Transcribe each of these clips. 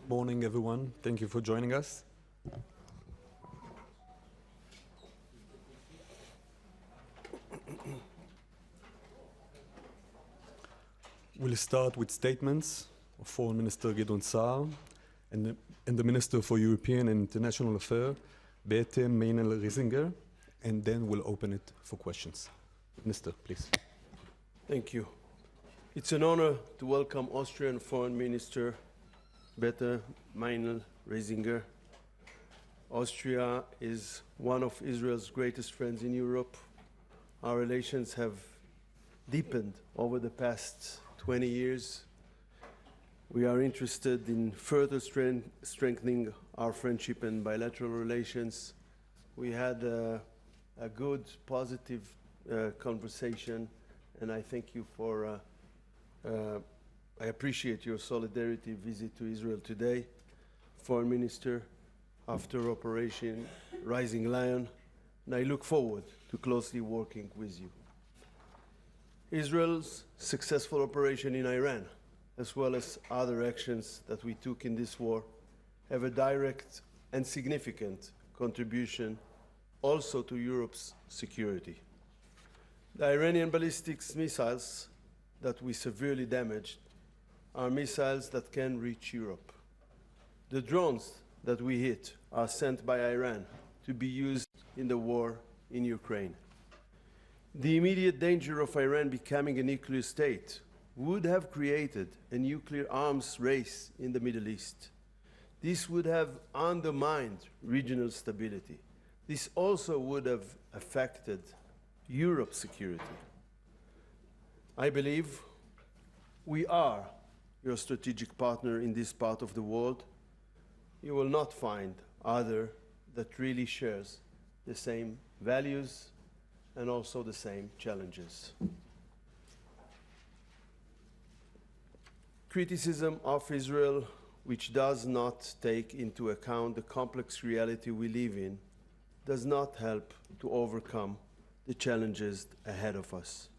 Morning, everyone. Thank you for joining us. We'll start with statements of Foreign Minister Gideon Saar and the Minister for European and International Affairs, Beate Meinl-Reisinger, and then we'll open it for questions. Minister, please. Thank you. It's an honor to welcome Austrian Foreign Minister Beate Meinl-Reisinger. Austria is one of Israel's greatest friends in Europe. Our relations have deepened over the past 20 years. We are interested in further strengthening our friendship and bilateral relations. We had a good, positive conversation, and I thank you for I appreciate your solidarity visit to Israel today. Foreign Minister, after Operation Rising Lion, and I look forward to closely working with you. Israel's successful operation in Iran, as well as other actions that we took in this war, have a direct and significant contribution also to Europe's security. The Iranian ballistic missiles that we severely damaged are missiles that can reach Europe. The drones that we hit are sent by Iran to be used in the war in Ukraine. The immediate danger of Iran becoming a nuclear state would have created a nuclear arms race in the Middle East. This would have undermined regional stability. This also would have affected Europe's security. I believe we are your strategic partner in this part of the world. You will not find other that really shares the same values and also the same challenges. Criticism of Israel, which does not take into account the complex reality we live in, does not help to overcome the challenges ahead of us.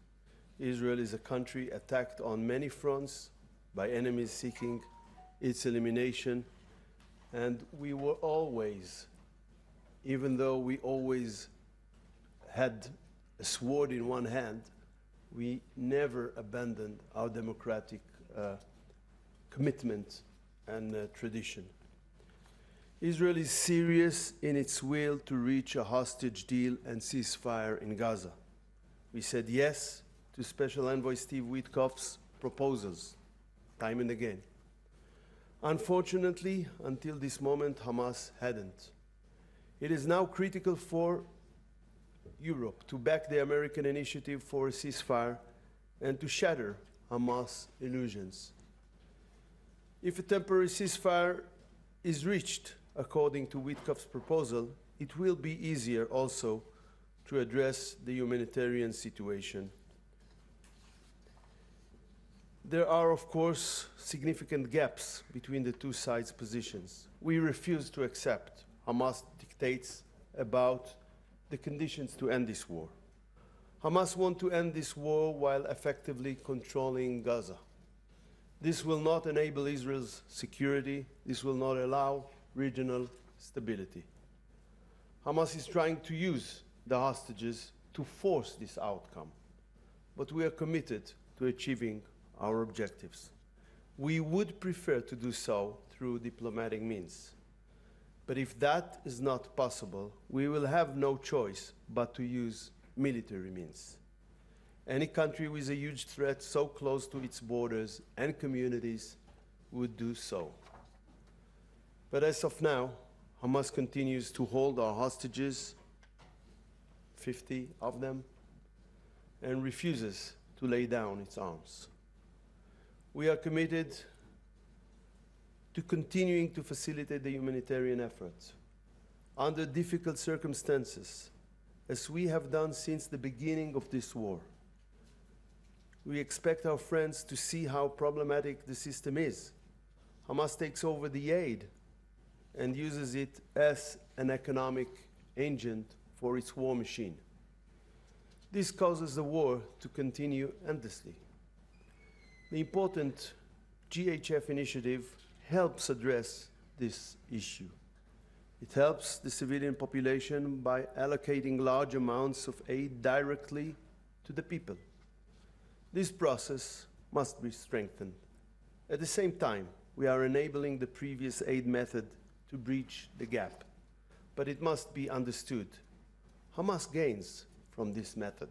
Israel is a country attacked on many fronts by enemies seeking its elimination, and we were always, even though we always had a sword in one hand, we never abandoned our democratic commitment and tradition. Israel is serious in its will to reach a hostage deal and ceasefire in Gaza. We said yes to Special Envoy Steve Witkoff's proposals, time and again. Unfortunately, until this moment, Hamas hadn't. It is now critical for Europe to back the American initiative for a ceasefire and to shatter Hamas illusions. If a temporary ceasefire is reached, according to Witkoff's proposal, it will be easier also to address the humanitarian situation. There are, of course, significant gaps between the two sides' positions. We refuse to accept Hamas dictates about the conditions to end this war. Hamas want to end this war while effectively controlling Gaza. This will not enable Israel's security. This will not allow regional stability. Hamas is trying to use the hostages to force this outcome, but we are committed to achieving our objectives. We would prefer to do so through diplomatic means. But if that is not possible, we will have no choice but to use military means. Any country with a huge threat so close to its borders and communities would do so. But as of now, Hamas continues to hold our hostages, 50 of them, and refuses to lay down its arms. We are committed to continuing to facilitate the humanitarian efforts under difficult circumstances, as we have done since the beginning of this war. We expect our friends to see how problematic the system is. Hamas takes over the aid and uses it as an economic engine for its war machine. This causes the war to continue endlessly. The important GHF initiative helps address this issue. It helps the civilian population by allocating large amounts of aid directly to the people. This process must be strengthened. At the same time, we are enabling the previous aid method to breach the gap. But it must be understood, Hamas gains from this method.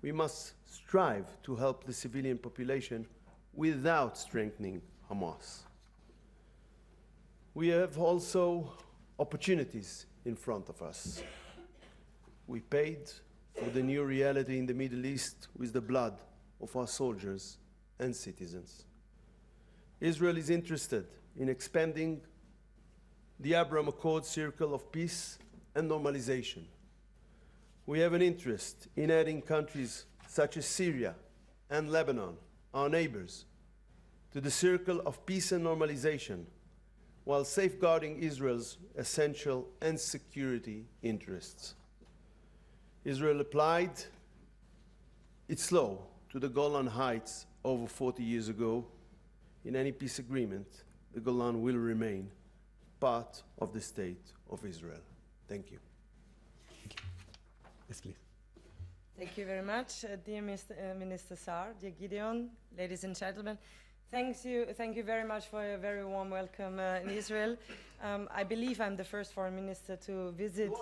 We must strive to help the civilian population without strengthening Hamas. We have also opportunities in front of us. We paid for the new reality in the Middle East with the blood of our soldiers and citizens. Israel is interested in expanding the Abraham Accord circle of peace and normalization. We have an interest in adding countries such as Syria and Lebanon, our neighbors, to the circle of peace and normalization, while safeguarding Israel's essential and security interests. Israel applied its law to the Golan Heights over 40 years ago. In any peace agreement, the Golan will remain part of the state of Israel. Thank you. Yes, please. Thank you very much, dear Minister Saar, dear Gideon, ladies and gentlemen. Thank you very much for a very warm welcome in Israel. I believe I'm the first foreign minister to visit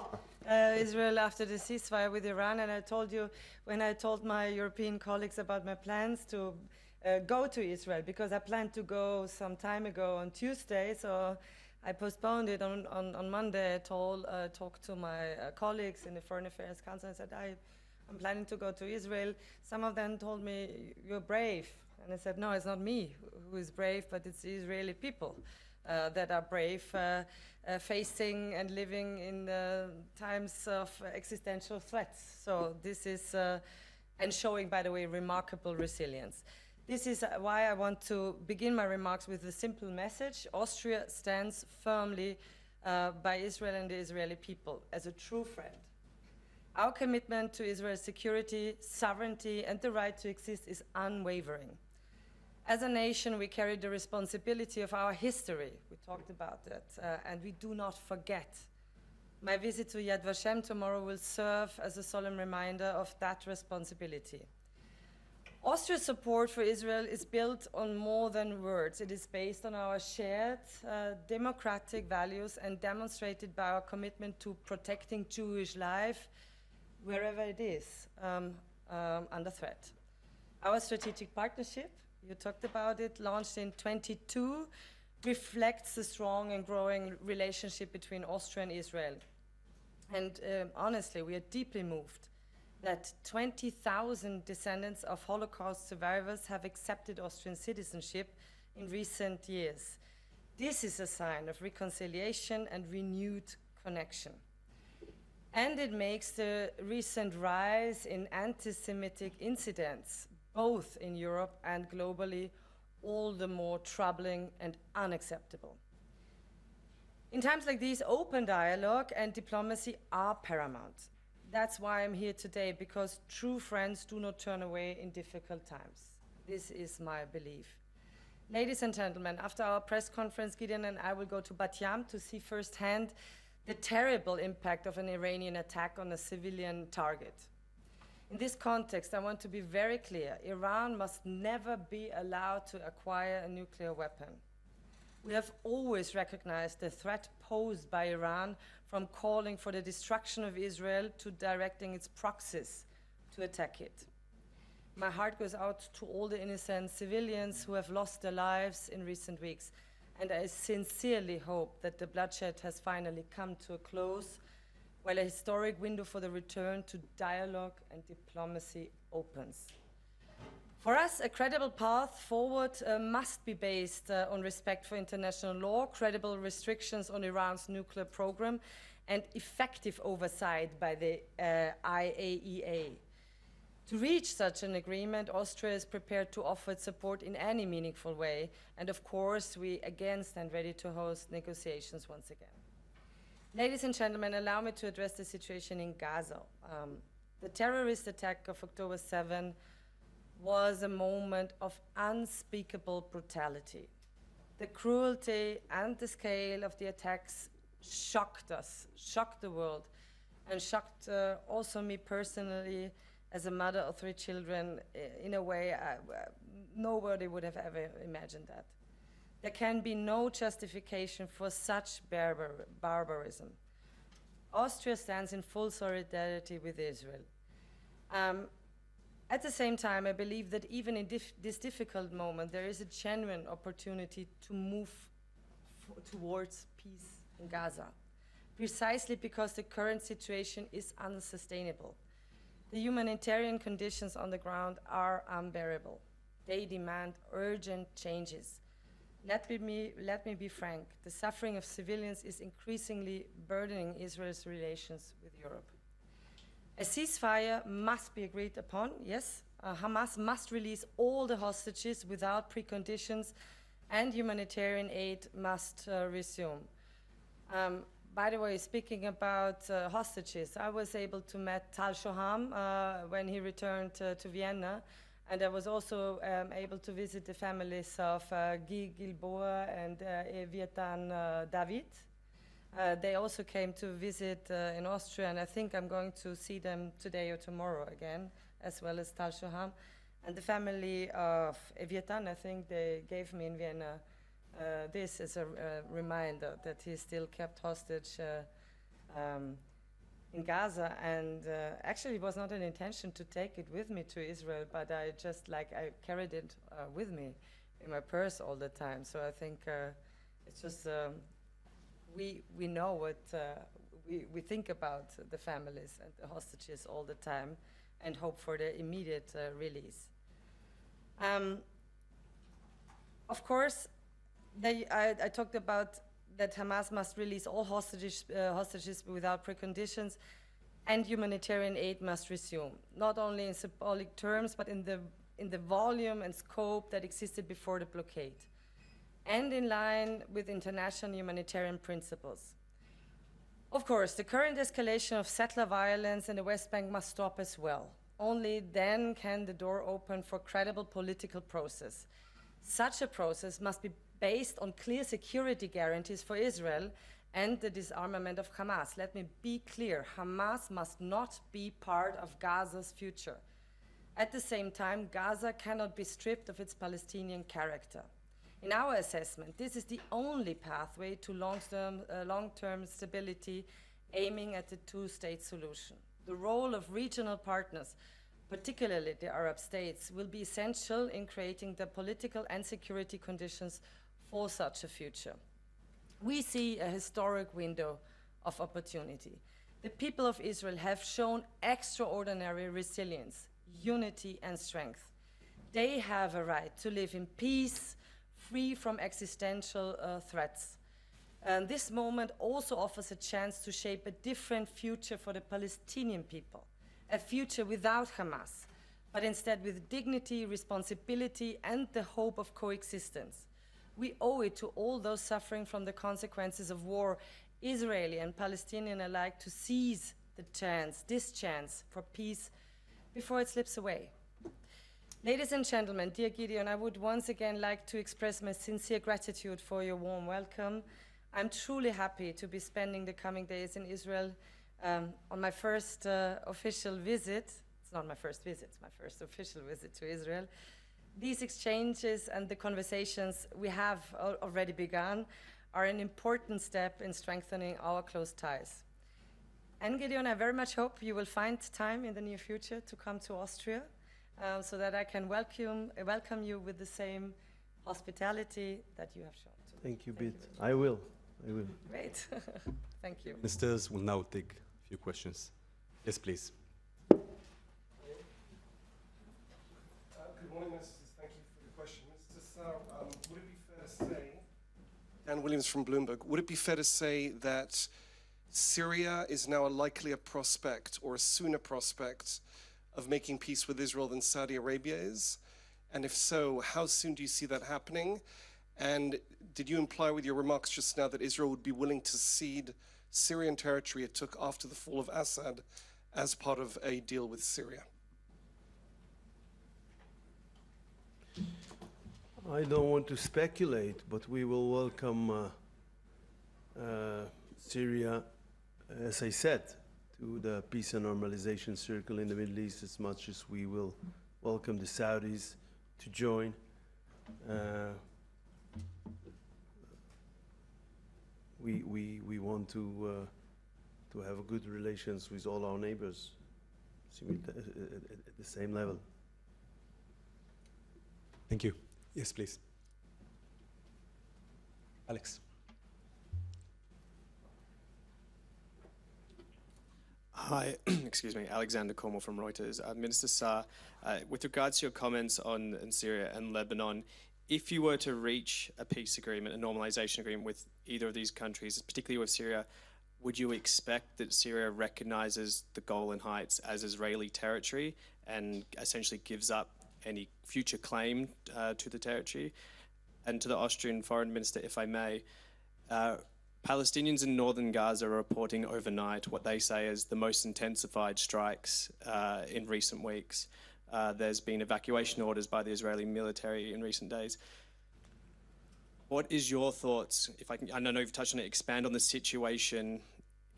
Israel after the ceasefire with Iran, and I told you when I told my European colleagues about my plans to go to Israel, because I planned to go some time ago on Tuesday, so I postponed it on Monday. I talked to my colleagues in the Foreign Affairs Council and said, I'm planning to go to Israel. Some of them told me, you're brave. And I said, no, it's not me who is brave, but it's the Israeli people that are brave, facing and living in times of existential threats. So this is, and showing, by the way, remarkable resilience. This is why I want to begin my remarks with a simple message. Austria stands firmly by Israel and the Israeli people as a true friend. Our commitment to Israel's security, sovereignty, and the right to exist is unwavering. As a nation, we carry the responsibility of our history. We talked about that, and we do not forget. My visit to Yad Vashem tomorrow will serve as a solemn reminder of that responsibility. Austria's support for Israel is built on more than words. It is based on our shared democratic values and demonstrated by our commitment to protecting Jewish life wherever it is under threat. Our strategic partnership, you talked about it, launched in 2022, reflects the strong and growing relationship between Austria and Israel. And honestly, we are deeply moved that 20,000 descendants of Holocaust survivors have accepted Austrian citizenship in recent years. This is a sign of reconciliation and renewed connection. And it makes the recent rise in anti-Semitic incidents, both in Europe and globally, all the more troubling and unacceptable. In times like these, open dialogue and diplomacy are paramount. That's why I'm here today, because true friends do not turn away in difficult times. This is my belief. Ladies and gentlemen, after our press conference, Gideon and I will go to Bat Yam to see firsthand the terrible impact of an Iranian attack on a civilian target. In this context, I want to be very clear. Iran must never be allowed to acquire a nuclear weapon. We have always recognized the threat posed by Iran, from calling for the destruction of Israel to directing its proxies to attack it. My heart goes out to all the innocent civilians who have lost their lives in recent weeks, and I sincerely hope that the bloodshed has finally come to a close, while a historic window for the return to dialogue and diplomacy opens. For us, a credible path forward must be based on respect for international law, credible restrictions on Iran's nuclear program, and effective oversight by the IAEA. To reach such an agreement, Austria is prepared to offer its support in any meaningful way, and of course, we again stand ready to host negotiations once again. Ladies and gentlemen, allow me to address the situation in Gaza. The terrorist attack of October 7 was a moment of unspeakable brutality. The cruelty and the scale of the attacks shocked us, shocked the world, and shocked also me personally as a mother of 3 children in a way nobody would have ever imagined that. There can be no justification for such barbarism. Austria stands in full solidarity with Israel. At the same time, I believe that even in this difficult moment, there is a genuine opportunity to move towards peace in Gaza, precisely because the current situation is unsustainable. The humanitarian conditions on the ground are unbearable. They demand urgent changes. Let me be frank, the suffering of civilians is increasingly burdening Israel's relations with Europe. A ceasefire must be agreed upon, yes. Hamas must release all the hostages without preconditions, and humanitarian aid must resume. By the way, speaking about hostages, I was able to meet Tal Shoham when he returned to Vienna, and I was also able to visit the families of Guy Gilboa and Beate David. They also came to visit in Austria, and I think I'm going to see them today or tomorrow again, as well as Tal Shoham. And the family of Eviatan, I think they gave me in Vienna this as a reminder that he still kept hostage in Gaza, and actually it was not an intention to take it with me to Israel, but I carried it with me in my purse all the time. So I think it's just, we know what, we think about the families and the hostages all the time and hope for their immediate release. Of course, I talked about that Hamas must release all hostages without preconditions, and humanitarian aid must resume, not only in symbolic terms, but in the volume and scope that existed before the blockade, and in line with international humanitarian principles. Of course, the current escalation of settler violence in the West Bank must stop as well. Only then can the door open for credible political process. Such a process must be based on clear security guarantees for Israel and the disarmament of Hamas. Let me be clear, Hamas must not be part of Gaza's future. At the same time, Gaza cannot be stripped of its Palestinian character. In our assessment, this is the only pathway to long-term stability, aiming at the two-state solution. The role of regional partners, particularly the Arab states, will be essential in creating the political and security conditions for such a future. We see a historic window of opportunity. The people of Israel have shown extraordinary resilience, unity, and strength. They have a right to live in peace, free from existential threats. And this moment also offers a chance to shape a different future for the Palestinian people, a future without Hamas, but instead with dignity, responsibility, and the hope of coexistence. We owe it to all those suffering from the consequences of war, Israeli and Palestinian alike, to seize this chance for peace before it slips away. Ladies and gentlemen, dear Gideon, I would once again like to express my sincere gratitude for your warm welcome. I'm truly happy to be spending the coming days in Israel on my first official visit. It's not my first visit, it's my first official visit to Israel. These exchanges and the conversations we have already begun are an important step in strengthening our close ties. And Gideon, I very much hope you will find time in the near future to come to Austria so that I can welcome you with the same hospitality that you have shown to me. Thank you, Beate. I will. Great. Thank you. Ministers will now take a few questions. Yes, please. Good morning, Ministers. Thank you for the question. Mr. Saar, would it be fair to say, Dan Williams from Bloomberg, would it be fair to say that Syria is now a likelier prospect or a sooner prospect of making peace with Israel than Saudi Arabia is? And if so, how soon do you see that happening? And did you imply with your remarks just now that Israel would be willing to cede Syrian territory it took after the fall of Assad as part of a deal with Syria? I don't want to speculate, but we will welcome Syria, as I said, to the peace and normalization circle in the Middle East as much as we will welcome the Saudis to join. We want to have good relations with all our neighbors at the same level. Thank you. Yes, please. Alex. Hi, excuse me, Alexander Cornwall from Reuters. Minister Saar, with regards to your comments on Syria and Lebanon, if you were to reach a peace agreement, a normalization agreement with either of these countries, particularly with Syria, would you expect that Syria recognizes the Golan Heights as Israeli territory and essentially gives up any future claim to the territory? And to the Austrian foreign minister, if I may, Palestinians in northern Gaza are reporting overnight what they say is the most intensified strikes in recent weeks. There's been evacuation orders by the Israeli military in recent days. What is your thoughts, if I can, I know you've touched on it, expand on the situation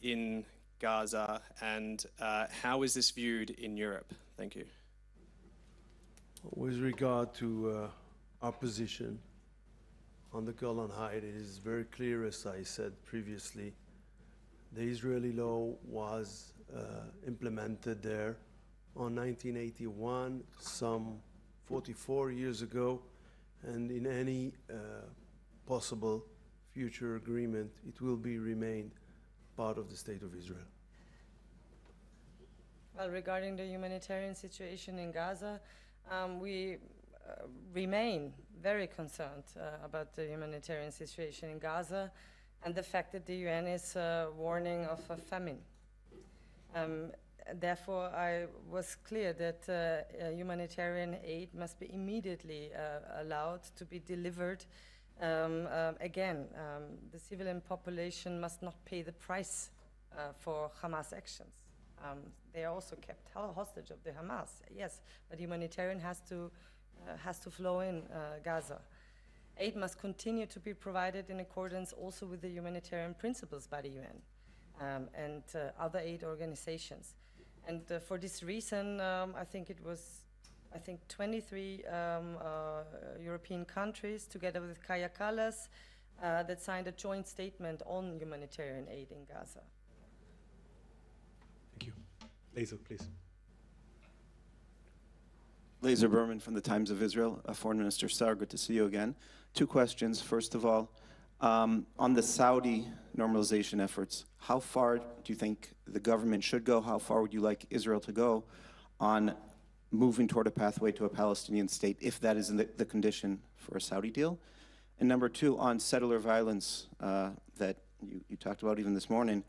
in Gaza and how is this viewed in Europe? Thank you. With regard to our position on the Golan Heights, it is very clear, as I said previously, the Israeli law was implemented there on 1981, some 44 years ago, and in any possible future agreement, it will be remain part of the State of Israel. Well, regarding the humanitarian situation in Gaza, we remain very concerned about the humanitarian situation in Gaza and the fact that the UN is warning of a famine. Therefore, I was clear that humanitarian aid must be immediately allowed to be delivered. Again, the civilian population must not pay the price for Hamas actions. They are also kept hostage of the Hamas, yes, but humanitarian has to flow in Gaza. Aid must continue to be provided in accordance also with the humanitarian principles by the UN and other aid organizations. And for this reason, I think it was 23 European countries, together with Kaja Kallas, that signed a joint statement on humanitarian aid in Gaza. Thank you. Laser, please. Laser Berman from the Times of Israel. Foreign Minister Saar, good to see you again. Two questions. First of all, on the Saudi normalization efforts, how far do you think the government should go? How far would you like Israel to go on moving toward a pathway to a Palestinian state, if that is the condition for a Saudi deal? And number two, on settler violence that you talked about even this morning,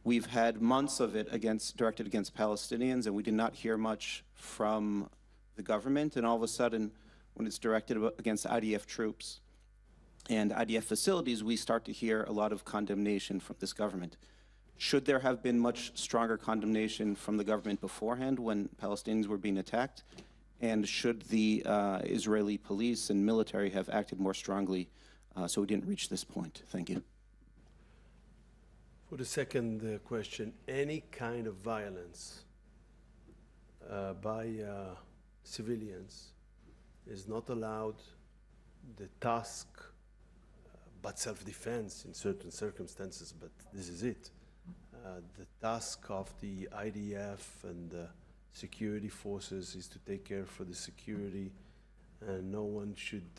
we've had months of it directed against Palestinians, and we did not hear much from the government. And all of a sudden, when it's directed against IDF troops and IDF facilities, we start to hear a lot of condemnation from this government. Should there have been much stronger condemnation from the government beforehand when Palestinians were being attacked? And should the Israeli police and military have acted more strongly so we didn't reach this point? Thank you. For the second question, any kind of violence by civilians is not allowed. The task, but self-defense in certain circumstances, but this is it. The task of the IDF and the security forces is to take care for the security, and no one should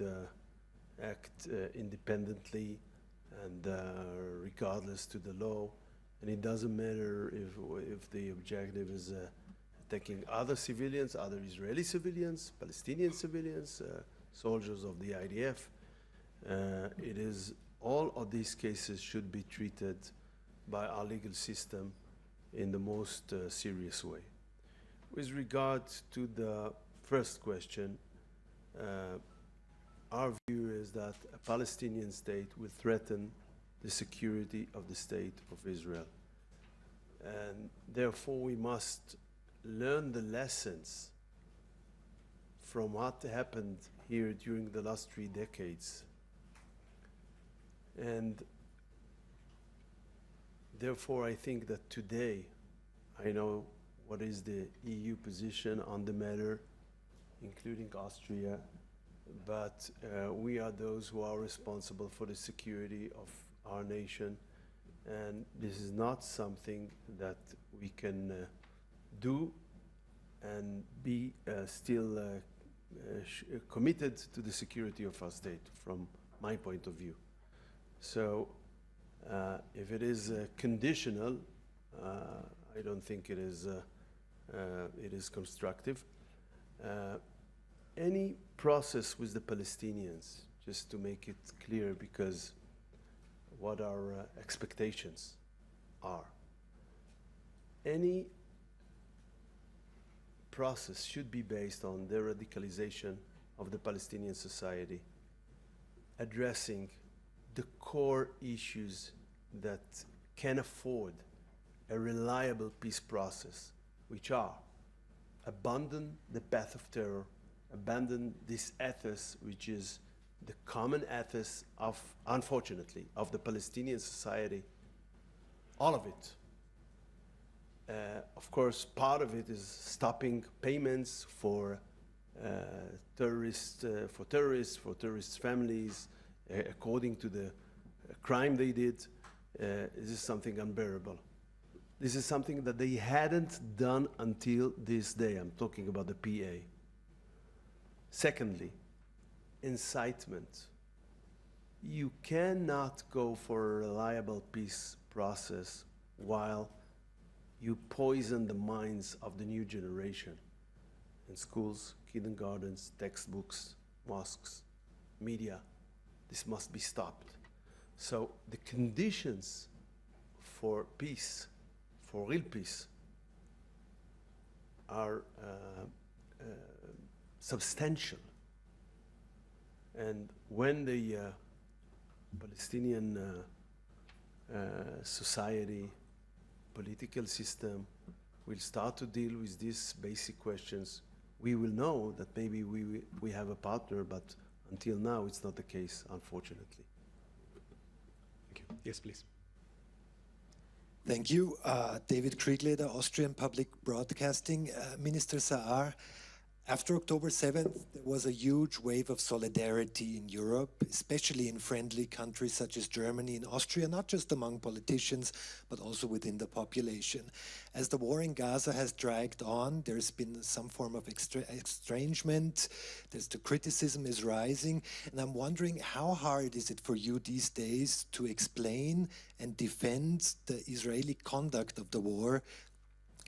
act independently and regardless to the law. And it doesn't matter if the objective is attacking other civilians, other Israeli civilians, Palestinian civilians, soldiers of the IDF. It is all of these cases should be treated by our legal system in the most serious way. With regard to the first question, our view is that a Palestinian state will threaten the security of the state of Israel. And therefore, we must learn the lessons from what happened here during the last 3 decades. And therefore, I think that today, I know what is the EU position on the matter, including Austria, but we are those who are responsible for the security of our nation. And this is not something that we can do and be still committed to the security of our state, from my point of view. So if it is conditional, I don't think it is constructive. Any process with the Palestinians, just to make it clear, because what our expectations are. Any process should be based on the radicalization of the Palestinian society, addressing the core issues that can afford a reliable peace process, which are abandon the path of terror, abandon this ethos, which is the common ethos of, unfortunately, of the Palestinian society, all of it. Of course, part of it is stopping payments for terrorist families, according to the crime they did. This is something unbearable. This is something that they hadn't done until this day. I'm talking about the PA. Secondly, incitement. You cannot go for a reliable peace process while you poison the minds of the new generation in schools, kindergartens, textbooks, mosques, media. This must be stopped. So the conditions for peace, for real peace, are substantial. And when the Palestinian society, political system will start to deal with these basic questions, we will know that maybe we have a partner, but until now it's not the case, unfortunately. Thank you. Yes, please. Thank you. David Kriegleder, Austrian Public Broadcasting. Minister Saar, after October 7th, there was a huge wave of solidarity in Europe, especially in friendly countries such as Germany and Austria, not just among politicians, but also within the population. As the war in Gaza has dragged on, there's been some form of estrangement. The criticism is rising. And I'm wondering, how hard is it for you these days to explain and defend the Israeli conduct of the war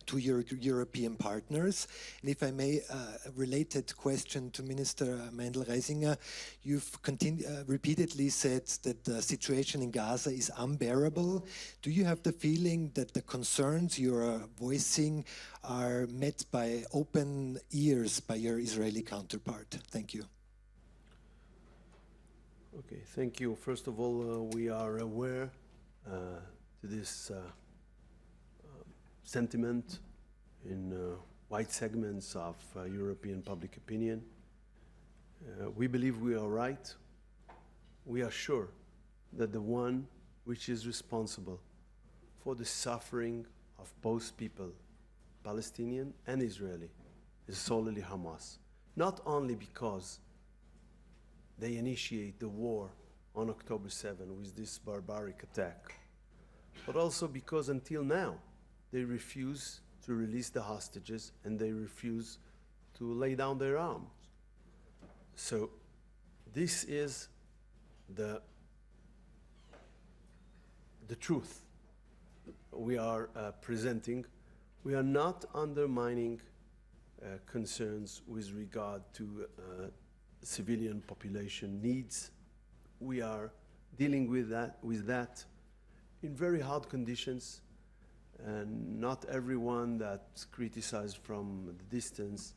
to your European partners? And if I may, a related question to Minister Meinl-Reisinger, you've repeatedly said that the situation in Gaza is unbearable. Do you have the feeling that the concerns you're voicing are met by open ears by your Israeli counterpart? Thank you. Okay, thank you. First of all, we are aware to this sentiment in wide segments of European public opinion. We believe we are right. We are sure that the one which is responsible for the suffering of both people, Palestinian and Israeli, is solely Hamas. Not only because they initiate the war on October 7 with this barbaric attack, but also because until now, they refuse to release the hostages and they refuse to lay down their arms. So this is the truth we are presenting. We are not undermining concerns with regard to civilian population needs. We are dealing with that in very hard conditions. and not everyone that's criticized from the distance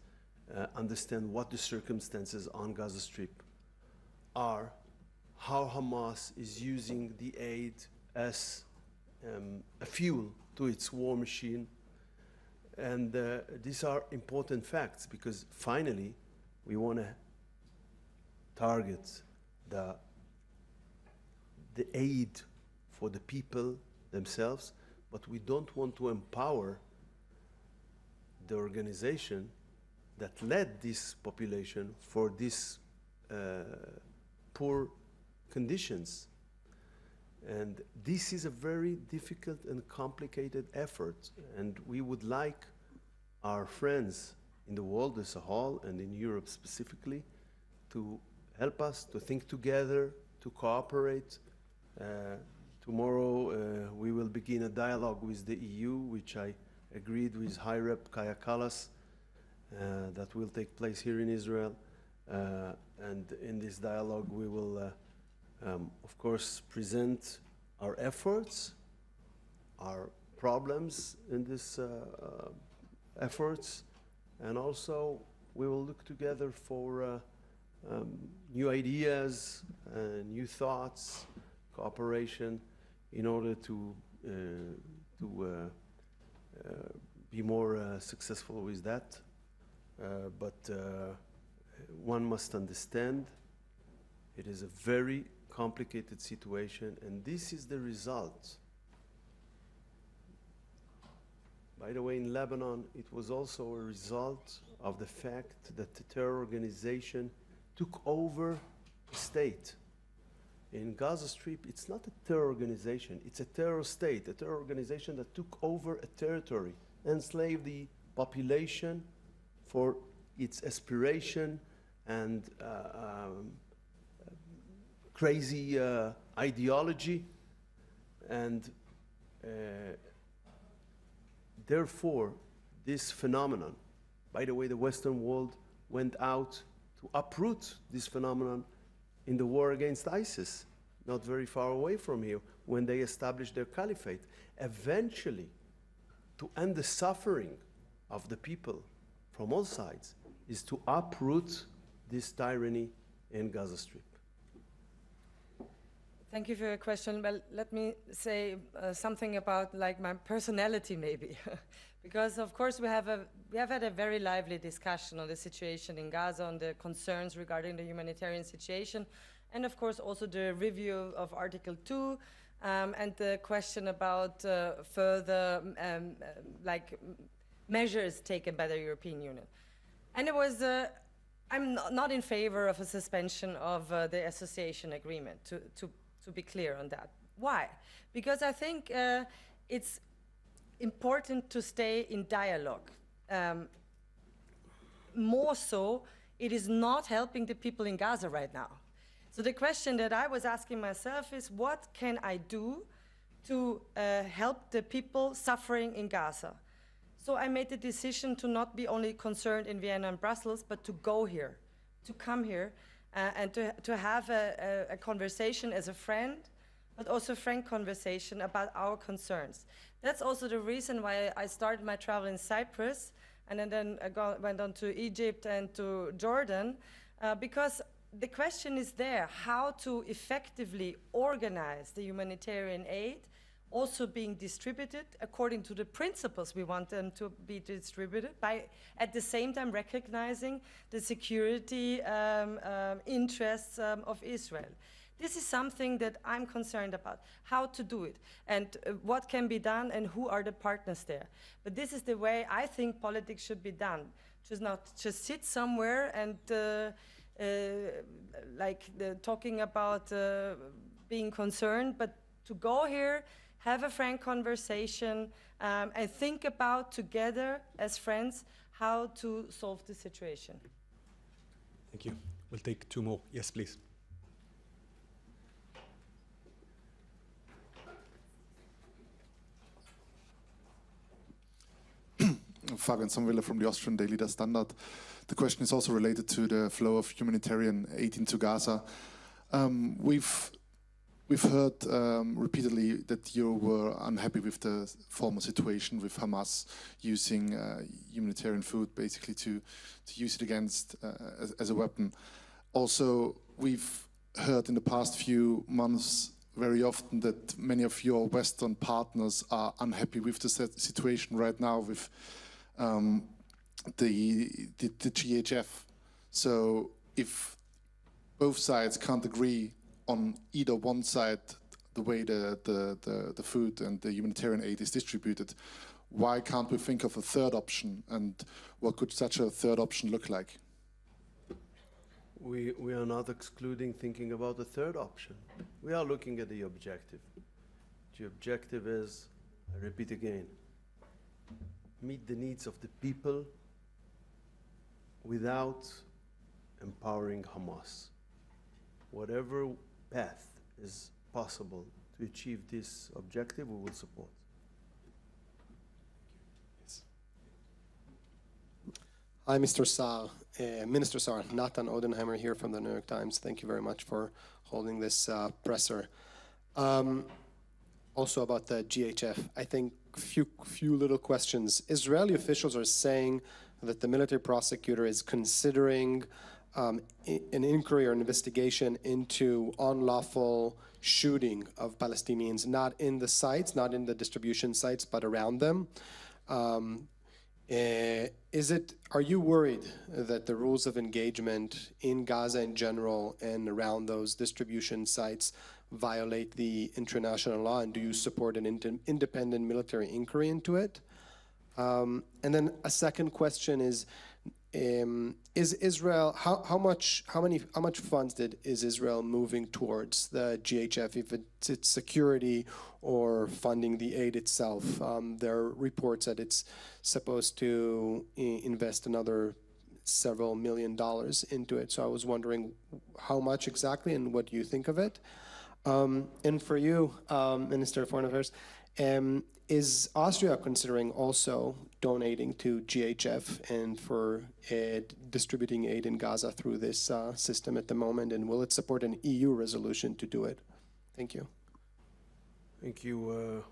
understand what the circumstances on Gaza Strip are, how Hamas is using the aid as a fuel to its war machine. And these are important facts, because finally we want to target the aid for the people themselves, but we don't want to empower the organization that led this population for these poor conditions. And this is a very difficult and complicated effort, and we would like our friends in the world as a whole, and in Europe specifically, to help us to think together, to cooperate. Tomorrow we will begin a dialogue with the EU, which I agreed with High Rep Kaja Kallas, that will take place here in Israel. And in this dialogue we will of course present our efforts, our problems in this efforts, and also we will look together for new ideas, new thoughts, cooperation, in order to be more successful with that. But one must understand it is a very complicated situation, and this is the result. By the way, in Lebanon, it was also a result of the fact that the terror organization took over the state. In Gaza Strip, it's not a terror organization, it's a terror state, a terror organization that took over a territory, enslaved the population for its aspiration and crazy ideology, and therefore this phenomenon, by the way, the Western world went out to uproot this phenomenon in the war against ISIS, not very far away from here, when they established their caliphate. Eventually, to end the suffering of the people from all sides, is to uproot this tyranny in Gaza Strip. Thank you for your question. Well, let me say something about like my personality maybe. Because of course we have had a very lively discussion on the situation in Gaza, on the concerns regarding the humanitarian situation, and of course also the review of Article 2 and the question about further like measures taken by the European Union. And it was, I'm not in favor of a suspension of the association agreement, to be clear on that. Why? Because I think it's important to stay in dialogue. More so, it is not helping the people in Gaza right now. So the question that I was asking myself is, what can I do to help the people suffering in Gaza? So I made the decision to not be only concerned in Vienna and Brussels, but to go here, to come here, and to have a conversation as a friend, but also a frank conversation about our concerns. That's also the reason why I started my travel in Cyprus, and then I went on to Egypt and to Jordan, because the question is there, how to effectively organize the humanitarian aid, also being distributed according to the principles we want them to be distributed, by at the same time recognizing the security interests of Israel. This is something that I'm concerned about, how to do it, and what can be done, and who are the partners there. But this is the way I think politics should be done. Just not just sit somewhere and talking about being concerned, but to go here, have a frank conversation, and think about together as friends how to solve the situation. Thank you. We'll take two more. Yes, please. Fabian Sommerwiller from the Austrian Daily Der Standard. The question is also related to the flow of humanitarian aid into Gaza. We've we've heard repeatedly that you were unhappy with the former situation with Hamas using humanitarian food basically to use it against as a weapon. Also, we've heard in the past few months very often that many of your Western partners are unhappy with the situation right now with the GHF. So if both sides can't agree on either one side the way the food and the humanitarian aid is distributed, why can't we think of a third option, and what could such a third option look like? We are not excluding thinking about the third option. We are looking at the objective. The objective is, I repeat again, meet the needs of the people without empowering Hamas. Whatever path is possible to achieve this objective, we will support. Hi, Mr. Saar. Minister Saar, Nathan Odenheimer here from the New York Times. Thank you very much for holding this presser. Also about the GHF, I think few little questions. Israeli officials are saying that the military prosecutor is considering an inquiry or an investigation into unlawful shooting of Palestinians, not in the sites, not in the distribution sites, but around them. Are you worried that the rules of engagement in Gaza in general and around those distribution sites violate the international law, and do you support an independent military inquiry into it? And then a second question is Israel, how much funds is Israel moving towards the GHF, if it's security or funding the aid itself? There are reports that it's supposed to invest another several $1 million into it. So I was wondering how much exactly and what you think of it. And for you, Minister of Foreign Affairs, is Austria considering also donating to GHF and for distributing aid in Gaza through this system at the moment? And will it support an EU resolution to do it? Thank you. Thank you.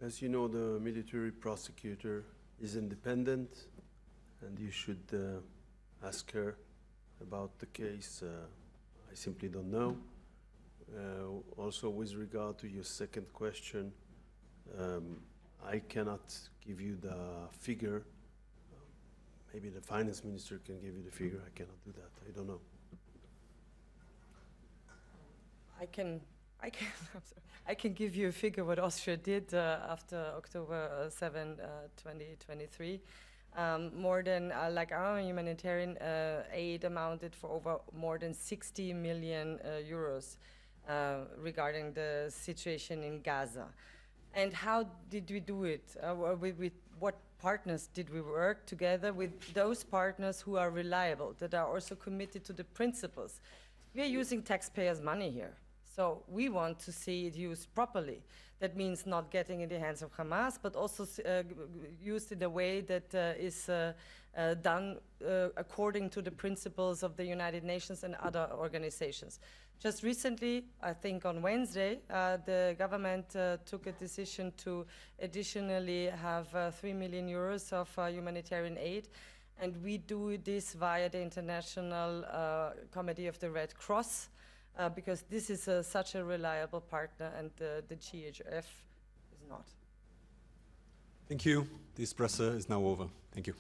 As you know, the military prosecutor is independent, and you should ask her about the case. I simply don't know. Also, with regard to your second question, I cannot give you the figure. Maybe the finance minister can give you the figure. I cannot do that. I don't know. I can give you a figure what Austria did after October 7, 2023. More than, like our humanitarian aid amounted for over more than 60 million euros regarding the situation in Gaza. And how did we do it? With what partners did we work together with those partners who are reliable, that are also committed to the principles? We are using taxpayers' money here. So we want to see it used properly. That means not getting in the hands of Hamas, but also used in a way that is done according to the principles of the United Nations and other organizations. Just recently, I think on Wednesday, the government took a decision to additionally have 3 million euros of humanitarian aid. And we do this via the International Committee of the Red Cross, because this is such a reliable partner, and the GHF is not. Thank you. This presser is now over. Thank you.